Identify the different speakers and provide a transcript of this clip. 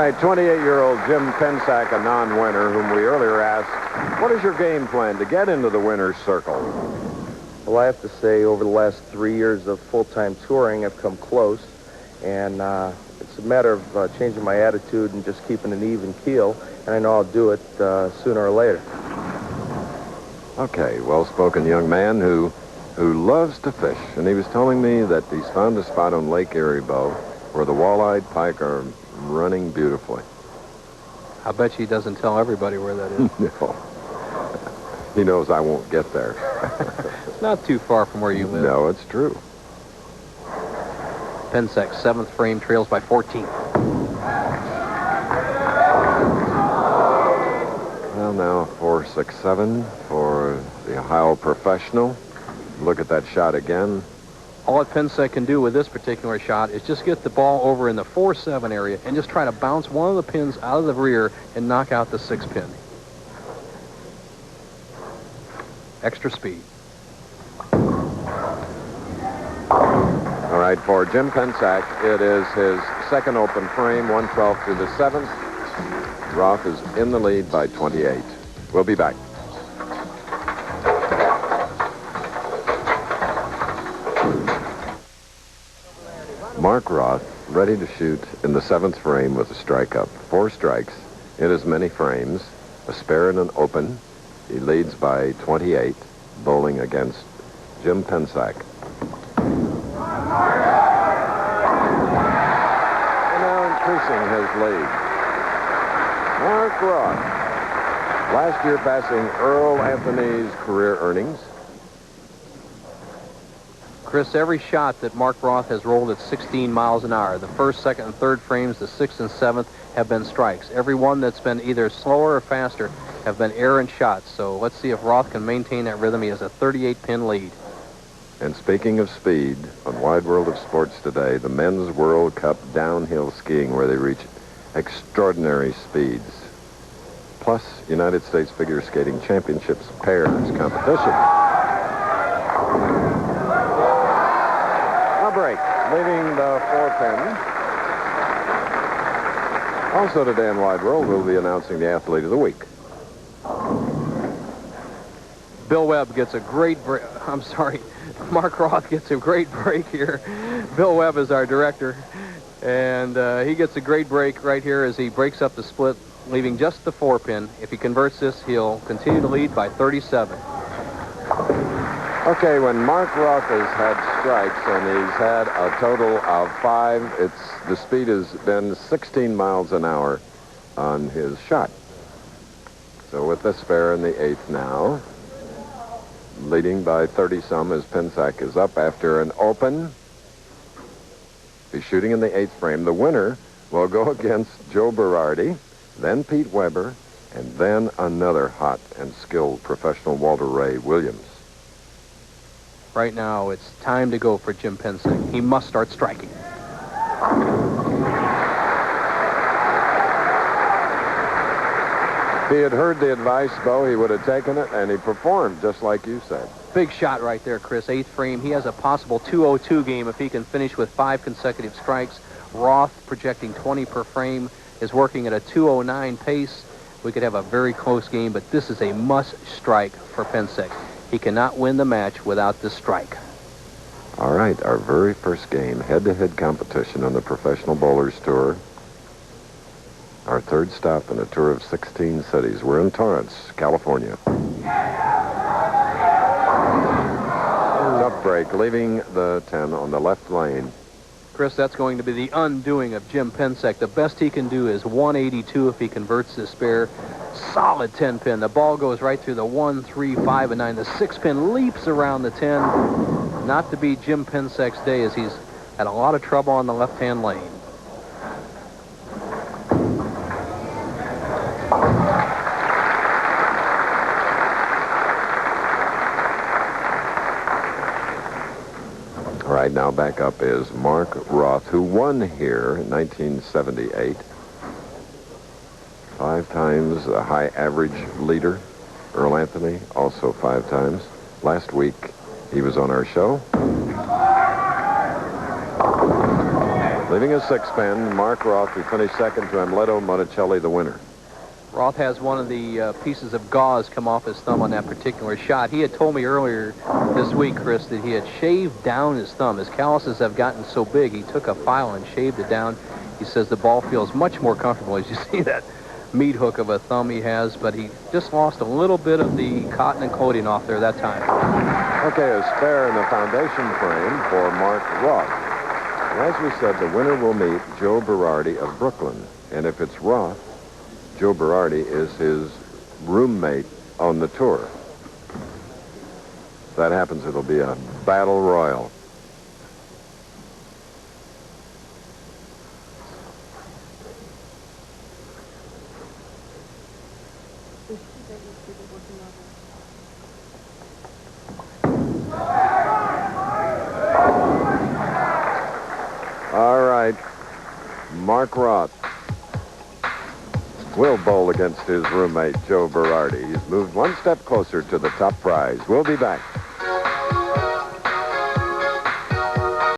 Speaker 1: right, 28-year-old Jim Pensack, a non-winner, whom we earlier asked, what is your game plan to get into the winner's circle?
Speaker 2: Well, I have to say, over the last 3 years of full-time touring, I've come close. And it's a matter of changing my attitude and just keeping an even keel. And I know I'll do it sooner or later.
Speaker 1: Okay, well-spoken young man who loves to fish. And he was telling me that he's found a spot on Lake Erie-Bow where the walleye pike are running beautifully.
Speaker 3: I bet he doesn't tell everybody where that is.
Speaker 1: No. He knows I won't get there.
Speaker 3: It's not too far from where you live.
Speaker 1: No, it's true.
Speaker 3: Pensac, 7th frame, trails by 14.
Speaker 1: Well, now 4-6-7 for the Ohio professional. Look at that shot again.
Speaker 3: All that Pensac can do with this particular shot is just get the ball over in the 4-7 area and just try to bounce one of the pins out of the rear and knock out the 6 pin. Extra speed.
Speaker 1: All right, for Jim Pensac, it is his second open frame, 112 through the 7th. Roth is in the lead by 28. We'll be back. Mark Roth ready to shoot in the 7th frame with a strike up. 4 strikes in as many frames, a spare and an open. He leads by 28, bowling against Jim Pensac. And now increasing his lead. Mark Roth, last year passing Earl Anthony's career earnings.
Speaker 3: Chris, every shot that Mark Roth has rolled at 16 miles an hour, the 1st, 2nd, and 3rd frames, the 6th and 7th, have been strikes. Every one that's been either slower or faster have been errant shots. So let's see if Roth can maintain that rhythm. He has a 38-pin lead.
Speaker 1: And speaking of speed, on Wide World of Sports today, the Men's World Cup downhill skiing where they reach extraordinary speeds. Plus, United States Figure Skating Championships pairs competition. A break, leaving the 4-pin. Also today on Wide World, we'll be announcing the Athlete of the Week.
Speaker 3: Bill Webb gets a great break. I'm sorry. Mark Roth gets a great break here. Bill Webb is our director. And he gets a great break right here as he breaks up the split, leaving just the 4-pin. If he converts this, he'll continue to lead by 37.
Speaker 1: Okay, when Mark Roth has had strikes and he's had a total of 5, the speed has been 16 miles an hour on his shot. So with the spare in the 8th now, leading by 30-some as Pensac is up after an open. He's shooting in the 8th frame. The winner will go against Joe Berardi, then Pete Weber, and then another hot and skilled professional, Walter Ray Williams.
Speaker 3: Right now, it's time to go for Jim Pensac. He must start striking.
Speaker 1: If he had heard the advice, Bo, he would have taken it, and he performed just like you said.
Speaker 3: Big shot right there, Chris. 8th frame. He has a possible 202 game if he can finish with 5 consecutive strikes. Roth, projecting 20 per frame, is working at a 209 pace. We could have a very close game, but this is a must strike for Pensac. He cannot win the match without this strike.
Speaker 1: All right, our very first game, head-to-head competition on the Professional Bowlers Tour. Our 3rd stop in a tour of 16 cities. We're in Torrance, California. Tough break, leaving the 10 on the left lane.
Speaker 3: Chris, that's going to be the undoing of Jim Pensac. The best he can do is 182 if he converts this spare. Solid 10-pin. The ball goes right through the 1, 3, 5, and 9. The 6-pin leaps around the 10. Not to be Jim Pensac's day as he's had a lot of trouble on the left-hand lane.
Speaker 1: All right, now back up is Mark Roth, who won here in 1978. 5 times a high average leader. Earl Anthony, also 5 times. Last week, he was on our show. Leaving a six-pin, Mark Roth, who finished second, to Amleto Monticelli, the winner.
Speaker 3: Roth has one of the pieces of gauze come off his thumb on that particular shot. He had told me earlier this week, Chris, that he had shaved down his thumb. His calluses have gotten so big, he took a file and shaved it down. He says the ball feels much more comfortable as you see that meat hook of a thumb he has, but he just lost a little bit of the cotton and coating off there that time.
Speaker 1: Okay, a spare in the foundation frame for Mark Roth. And as we said, the winner will meet Joe Berardi of Brooklyn. And if it's Roth, Joe Berardi is his roommate on the tour. If that happens, it'll be a battle royal. All right, Mark Roth will bowl against his roommate, Joe Berardi. He's moved one step closer to the top prize. We'll be back.